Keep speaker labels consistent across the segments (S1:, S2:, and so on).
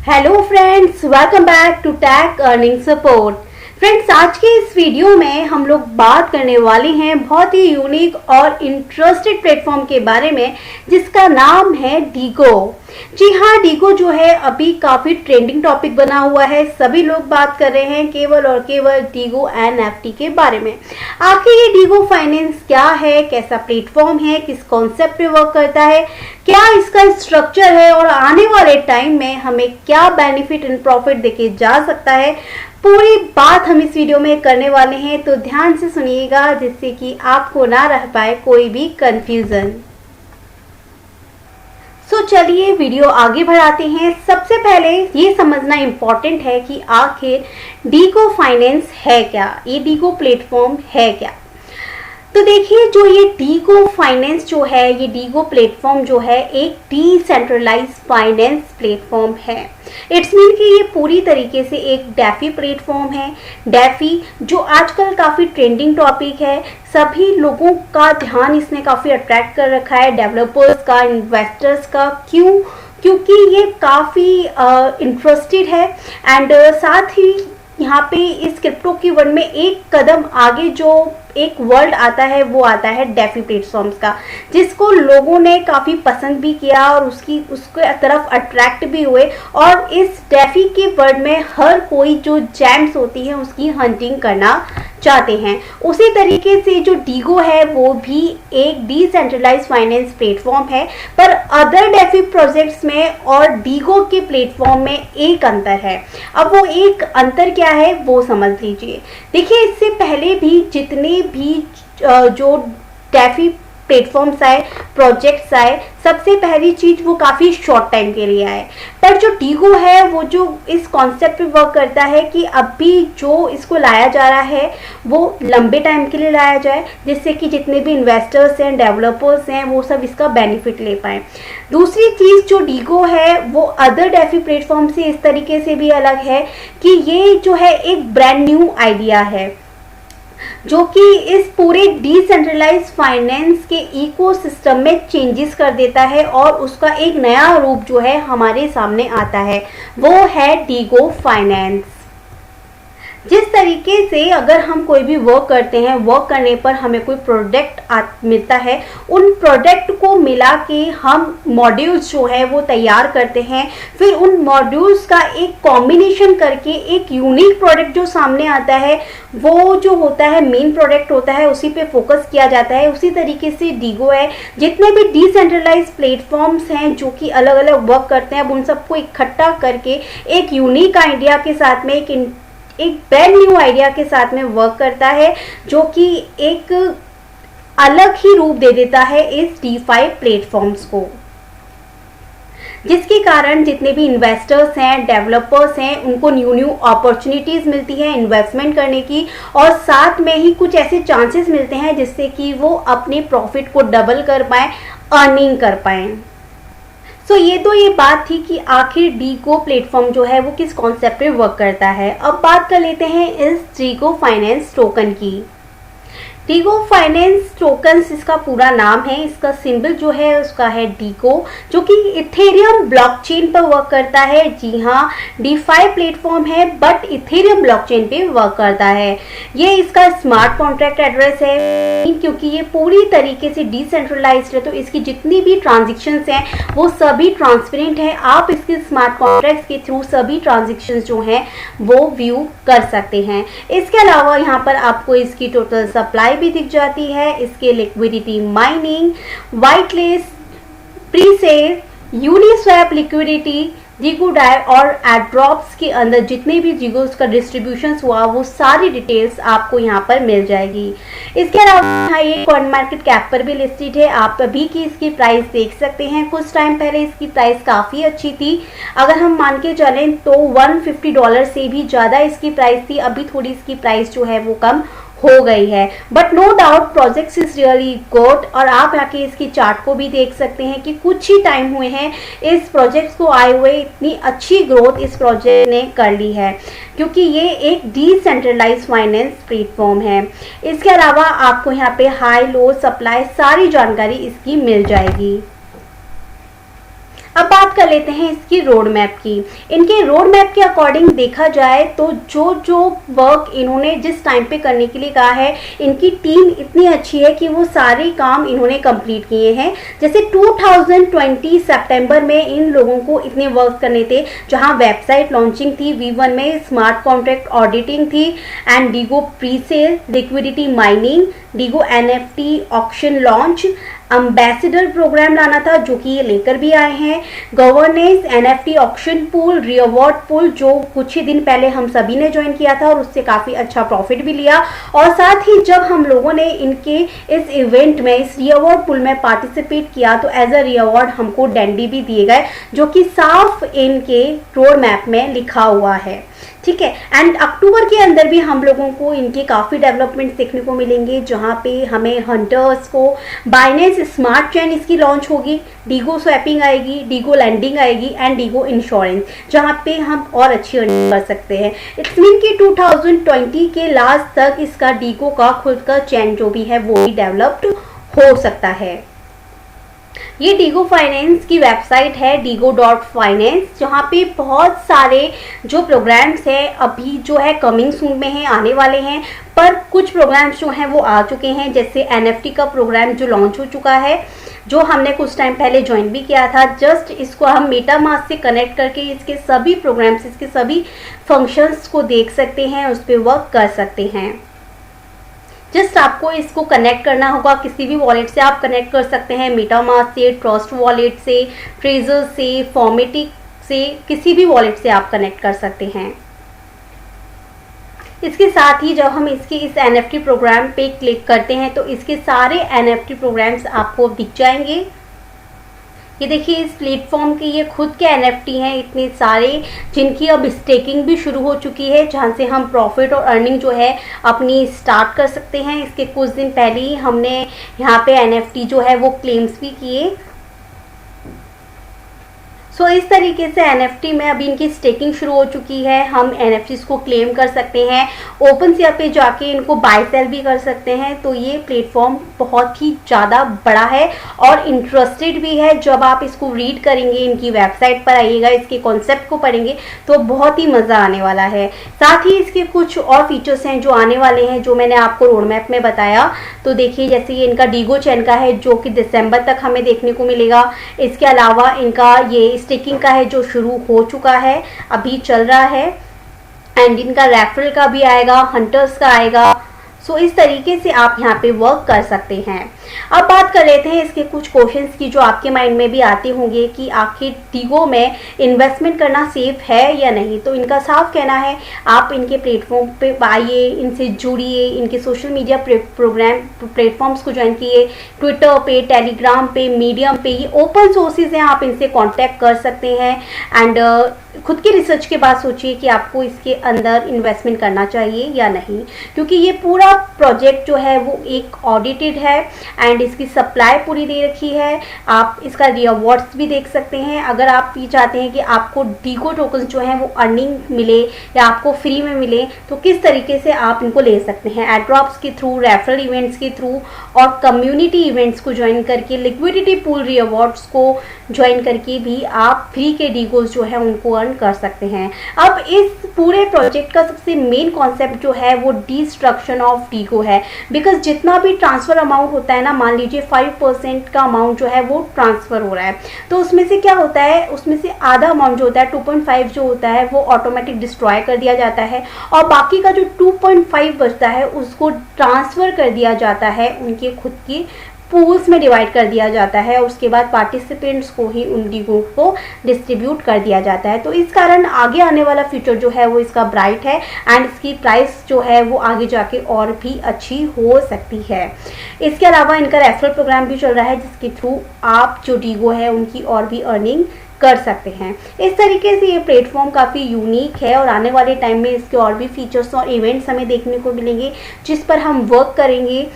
S1: Hello friends, welcome back to tech earning support. Friends, आज के इस वीडियो में हम लोग बात करने वाले हैं बहुत ही यूनिक और इंटरेस्टेड प्लेटफॉर्म के बारे में जिसका नाम है डीगो। जी हाँ, डीगो जो है अभी काफी ट्रेंडिंग टॉपिक बना हुआ है। सभी लोग बात कर रहे हैं केवल और केवल डीगो एनएफटी के बारे में। आखिर ये डीगो फाइनेंस क्या है, कैसा प्लेटफॉर्म है, किस कॉन्सेप्ट पे वर्क करता है, क्या इसका स्ट्रक्चर है और आने वाले टाइम में हमें क्या बेनिफिट एंड प्रॉफिट देके जा सकता है, पूरी बात हम इस वीडियो में करने वाले हैं। तो ध्यान से सुनिएगा जिससे कि आपको ना रह पाए कोई भी कंफ्यूजन। तो चलिए वीडियो आगे बढ़ाते हैं। सबसे पहले ये समझना इम्पोर्टेंट है कि आखिर डीगो फाइनेंस है क्या, ये डीगो प्लेटफॉर्म है क्या। तो देखिए, जो ये डीगो फाइनेंस जो है, ये डीगो प्लेटफॉर्म जो है एक डिसेंट्रलाइज फाइनेंस प्लेटफॉर्म है। इट्स मीन कि ये पूरी तरीके से एक डेफी प्लेटफॉर्म है। डेफी जो आजकल काफ़ी ट्रेंडिंग टॉपिक है, सभी लोगों का ध्यान इसने काफ़ी अट्रैक्ट कर रखा है, डेवलपर्स का, इन्वेस्टर्स का। क्यों? क्योंकि ये काफ़ी इंटरेस्टेड है एंड साथ ही यहाँ पे इस क्रिप्टो की वर्ल्ड में एक कदम आगे जो एक वर्ल्ड आता है वो आता है डेफी प्लेटफॉर्म्स का, जिसको लोगों ने काफ़ी पसंद भी किया और उसके तरफ अट्रैक्ट भी हुए। और इस डेफी के वर्ल्ड में हर कोई जो जैम्स होती है उसकी हंटिंग करना चाहते हैं। उसी तरीके से जो डीगो है वो भी एक डिसेंट्रलाइज फाइनेंस प्लेटफॉर्म है, पर अदर डेफी प्रोजेक्ट्स में और डीगो के प्लेटफॉर्म में एक अंतर है। अब वो एक अंतर क्या है वो समझ लीजिए। देखिए, इससे पहले भी जितने भी जो डेफी प्लेटफॉर्म्स आए, प्रोजेक्ट्स आए, सबसे पहली चीज वो काफ़ी शॉर्ट टाइम के लिए आए। पर जो डीगो है वो जो इस कॉन्सेप्ट पे वर्क करता है कि अभी जो इसको लाया जा रहा है वो लंबे टाइम के लिए लाया जाए, जिससे कि जितने भी इन्वेस्टर्स हैं, डेवलपर्स हैं, वो सब इसका बेनिफिट ले पाएँ। दूसरी चीज़ जो डीगो है वो अदर डेफी प्लेटफॉर्म से इस तरीके से भी अलग है कि ये जो है एक ब्रांड न्यू आइडिया है जो कि इस पूरे डिसेंट्रलाइज फाइनेंस के इकोसिस्टम में चेंजेस कर देता है और उसका एक नया रूप जो है हमारे सामने आता है, वो है डीगो फाइनेंस। जिस तरीके से अगर हम कोई भी वर्क करते हैं, वर्क करने पर हमें कोई प्रोडक्ट मिलता है, उन प्रोडक्ट को मिला के हम मॉड्यूल्स जो है वो तैयार करते हैं, फिर उन मॉड्यूल्स का एक कॉम्बिनेशन करके एक यूनिक प्रोडक्ट जो सामने आता है, वो जो होता है मेन प्रोडक्ट होता है, उसी पे फोकस किया जाता है। उसी तरीके से डीगो है। जितने भी डिसेंट्रलाइज प्लेटफॉर्म्स हैं जो कि अलग अलग वर्क करते हैं, अब उन सबको इकट्ठा करके एक यूनिक आइडिया के साथ में एक ब्रांड न्यू आइडिया के साथ में वर्क करता है, जो कि एक अलग ही रूप दे देता है इस डीफाई प्लेटफॉर्म्स को, जिसके कारण जितने भी इन्वेस्टर्स हैं, डेवलपर्स हैं, उनको न्यू अपॉर्चुनिटीज़ मिलती हैं इन्वेस्टमेंट करने की, और साथ में ही कुछ ऐसे चांसेस मिलते हैं जिससे कि वो अपने प्रॉफिट को डबल कर पाएँ, अर्निंग कर पाएँ। ये तो ये बात थी कि आखिर डीगो प्लेटफॉर्म जो है वो किस कॉन्सेप्ट पे वर्क करता है। अब बात कर लेते हैं इस डीगो फाइनेंस टोकन की। डीगो फाइनेंस टोकन्स इसका पूरा नाम है। इसका सिंबल जो है उसका है डीगो, जो कि इथेरियम ब्लॉकचेन पर वर्क करता है। जी हाँ, डीफाई प्लेटफॉर्म है बट इथेरियम ब्लॉकचेन पे वर्क करता है। ये इसका स्मार्ट कॉन्ट्रैक्ट एड्रेस है, क्योंकि ये पूरी तरीके से डिसेंट्रलाइज्ड है, तो इसकी जितनी भी ट्रांजेक्शन्स हैं वो सभी ट्रांसपेरेंट है। आप इसके स्मार्ट कॉन्ट्रैक्ट्स के थ्रू सभी ट्रांजेक्शन्स जो हैं वो व्यू कर सकते हैं। इसके अलावा यहाँ पर आपको इसकी टोटल सप्लाई भी दिख जाती है, इसके liquidity mining, white list, presale, Uniswap liquidity, Dego डाई और एड्रॉप्स के अंदर जितने भी डीगोस का डिस्ट्रीब्यूशन हुआ वो सारी डिटेल्स आपको यहाँ पर मिल जाएगी। इसके अलावा ये कॉइन मार्केट कैप पर भी लिस्टेड है। आप अभी की इसकी प्राइस देख सकते हैं। कुछ टाइम पहले इसकी प्राइस काफ़ी अच्छी थी, अगर हम मान के चलें तो $150 से भी ज़्यादा इसकी प्राइस थी। अभी थोड़ी इसकी प्राइस जो है वो कम हो गई है, but no doubt project is really good. और आप आके इसकी चार्ट को भी देख सकते हैं कि कुछ ही टाइम हुए हैं इस प्रोजेक्ट को आए हुए, इतनी अच्छी ग्रोथ इस प्रोजेक्ट ने कर ली है, क्योंकि ये एक डिसेंट्रलाइज फाइनेंस प्लेटफॉर्म है। इसके अलावा आपको यहाँ पे हाई लो सप्लाई सारी जानकारी इसकी मिल जाएगी। अब बात कर लेते हैं इसकी रोड मैप की। इनके रोड मैप के अकॉर्डिंग देखा जाए तो जो जो वर्क इन्होंने जिस टाइम पे करने के लिए कहा है, इनकी टीम इतनी अच्छी है कि वो सारे काम इन्होंने कंप्लीट किए हैं। जैसे 2020 सितंबर में इन लोगों को इतने वर्क करने थे, जहां वेबसाइट लॉन्चिंग थी, V1 में स्मार्ट कॉन्ट्रैक्ट ऑडिटिंग थी, and Dego pre sale, liquidity mining, Dego NFT auction launch, ambassador program लाना था जो कि ये लेकर भी आए हैं, governance, NFT auction pool, reward pool जो कुछ ही दिन पहले हम सभी ने ज्वाइन किया था और उससे काफ़ी अच्छा प्रॉफिट भी लिया। और साथ ही जब हम लोगों ने इनके इस इवेंट में, इस रिवॉर्ड पूल में पार्टिसिपेट किया तो एज अ रिवॉर्ड हमको डैंडी भी दिए गए, जो कि साफ इनके रोड मैप में लिखा हुआ है। ठीक है। एंड अक्टूबर के अंदर भी हम लोगों को इनके काफ़ी डेवलपमेंट देखने को मिलेंगे, जहाँ पे हमें हंटर्स को बाइनेंस स्मार्ट चेन इसकी लॉन्च होगी, डीगो स्वैपिंग आएगी, डीगो लैंडिंग आएगी, एंड डीगो इंश्योरेंस, जहाँ पे हम और अच्छी अर्निंग कर सकते हैं। इट्स मीन कि 2020 के लास्ट तक इसका डीगो का खुद का चेन जो भी है वो भी डेवलप्ड हो सकता है। ये डीगो फाइनेंस की वेबसाइट है digo.finance, जहाँ पे बहुत सारे जो प्रोग्राम्स हैं अभी जो है कमिंग सून में हैं, आने वाले हैं, पर कुछ प्रोग्राम्स जो हैं वो आ चुके हैं। जैसे NFT का प्रोग्राम जो लॉन्च हो चुका है, जो हमने कुछ टाइम पहले ज्वाइन भी किया था। जस्ट इसको हम मेटामास्क से कनेक्ट करके इसके सभी प्रोग्राम्स, इसके सभी फंक्शंस को देख सकते हैं, उस पर वर्क कर सकते हैं। जस्ट आपको इसको कनेक्ट करना होगा, किसी भी वॉलेट से आप कनेक्ट कर सकते हैं, मेटामास्क से, ट्रस्ट वॉलेट से, ट्रेजर से, फॉर्मेटिक से, किसी भी वॉलेट से आप कनेक्ट कर सकते हैं। इसके साथ ही जब हम इसके इस NFT प्रोग्राम पे क्लिक करते हैं तो इसके सारे NFT प्रोग्राम्स आपको दिख जाएंगे। ये देखिए, इस प्लेटफॉर्म के ये खुद के NFT हैं इतने सारे, जिनकी अब स्टेकिंग भी शुरू हो चुकी है, जहाँ से हम प्रॉफिट और अर्निंग जो है अपनी स्टार्ट कर सकते हैं। इसके कुछ दिन पहले ही हमने यहाँ पे NFT जो है वो क्लेम्स भी किए। सो इस तरीके से NFT में अभी इनकी स्टेकिंग शुरू हो चुकी है, हम NFTs को क्लेम कर सकते हैं, ओपनसीआ पे जाके इनको बाय सेल भी कर सकते हैं। तो ये प्लेटफॉर्म बहुत ही ज़्यादा बड़ा है और इंटरेस्टेड भी है। जब आप इसको रीड करेंगे, इनकी वेबसाइट पर आइएगा, इसके कॉन्सेप्ट को पढ़ेंगे तो बहुत ही मज़ा आने वाला है। साथ ही इसके कुछ और फीचर्स हैं जो आने वाले हैं, जो मैंने आपको रोड मैप में बताया। तो देखिए, जैसे ये इनका डीगो चेन का है जो कि दिसंबर तक हमें देखने को मिलेगा। इसके अलावा इनका ये स्टेकिंग का है जो शुरू हो चुका है, अभी चल रहा है, एंड इनका रेफरल का भी आएगा, हंटर्स का आएगा। सो इस तरीके से आप यहाँ पे वर्क कर सकते हैं। अब बात कर लेते हैं इसके कुछ क्वेश्चंस की जो आपके माइंड में भी आते होंगे कि आखिर डीगो में इन्वेस्टमेंट करना सेफ है या नहीं। तो इनका साफ कहना है, आप इनके प्लेटफॉर्म पे आइए, इनसे जुड़िए, इनके सोशल मीडिया प्लेटफॉर्म्स को ज्वाइन कीजिए, ट्विटर पे, टेलीग्राम पे, मीडियम पे, ये ओपन सोर्सेज हैं, आप इनसे कॉन्टैक्ट कर सकते हैं। एंड खुद की रिसर्च के बाद सोचिए कि आपको इसके अंदर इन्वेस्टमेंट करना चाहिए या नहीं, क्योंकि ये पूरा प्रोजेक्ट जो है वो एक ऑडिटेड है एंड इसकी सप्लाई पूरी दे रखी है। आप इसका रिवॉर्ड्स भी देख सकते हैं। अगर आप ये चाहते हैं कि आपको डीगो टोकन जो हैं वो अर्निंग मिले या आपको फ्री में मिले, तो किस तरीके से आप इनको ले सकते हैं, एड्रॉप्स के थ्रू, रेफरल इवेंट्स के थ्रू और कम्युनिटी इवेंट्स को ज्वाइन करके, लिक्विडिटी पूल रिवॉर्ड्स को ज्वाइन करके भी आप फ्री के डीगोज जो है उनको अर्न कर सकते हैं। अब इस पूरे प्रोजेक्ट का सबसे मेन कॉन्सेप्ट जो है वो डिस्ट्रक्शन ऑफ डीगो है। बिकॉज जितना भी ट्रांसफर अमाउंट होता है ना, मान लीजिए 5% का अमाउंट जो है वो ट्रांसफर हो रहा है, तो उसमें से क्या होता है, उसमें से आधा अमाउंट जो होता है 2.5 जो होता है वो ऑटोमेटिक डिस्ट्रॉय कर दिया जाता है, और बाकी का जो 2.5 बचता है उसको ट्रांसफर कर दिया जाता है, उनके खुद की पूल्स में डिवाइड कर दिया जाता है। उसके बाद पार्टिसिपेंट्स को ही उन डीगो को डिस्ट्रीब्यूट कर दिया जाता है। तो इस कारण आगे आने वाला फ्यूचर जो है वो इसका ब्राइट है एंड इसकी प्राइस जो है वो आगे जाके और भी अच्छी हो सकती है। इसके अलावा इनका रेफरल प्रोग्राम भी चल रहा है, जिसके थ्रू आप जो डीगो है उनकी और भी अर्निंग कर सकते हैं। इस तरीके से ये प्लेटफॉर्म काफ़ी यूनिक है और आने वाले टाइम में इसके और भी फीचर्स और इवेंट्स हमें देखने को मिलेंगे जिस पर हम वर्क करेंगे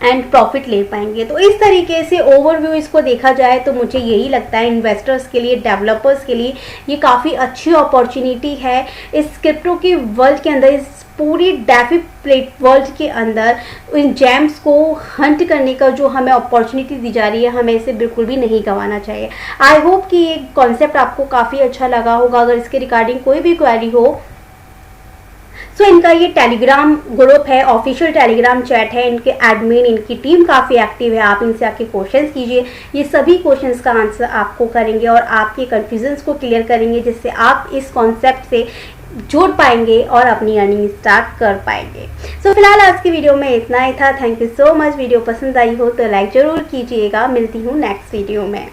S1: एंड प्रॉफिट ले पाएंगे। तो इस तरीके से ओवरव्यू इसको देखा जाए तो मुझे यही लगता है इन्वेस्टर्स के लिए, डेवलपर्स के लिए ये काफ़ी अच्छी अपॉर्चुनिटी है। इस क्रिप्टो के वर्ल्ड के अंदर, इस पूरी डेफी प्लेट वर्ल्ड के अंदर इन जेम्स को हंट करने का जो हमें अपॉर्चुनिटी दी जा रही है, हमें इसे बिल्कुल भी नहीं गंवाना चाहिए। आई होप कि ये कॉन्सेप्ट आपको काफ़ी अच्छा लगा होगा। अगर इसके रिगार्डिंग कोई भी क्वेरी हो सो इनका ये टेलीग्राम ग्रुप है, ऑफिशियल टेलीग्राम चैट है, इनके एडमिन, इनकी टीम काफ़ी एक्टिव है। आप इनसे आके क्वेश्चंस कीजिए, ये सभी क्वेश्चंस का आंसर आपको करेंगे और आपके कन्फ्यूजन्स को क्लियर करेंगे, जिससे आप इस कॉन्सेप्ट से जुड़ पाएंगे और अपनी अर्निंग स्टार्ट कर पाएंगे। सो फिलहाल आज की वीडियो में इतना ही था। Thank you so much. Video पसंद आई हो तो लाइक ज़रूर कीजिएगा। मिलती हूँ नेक्स्ट वीडियो में।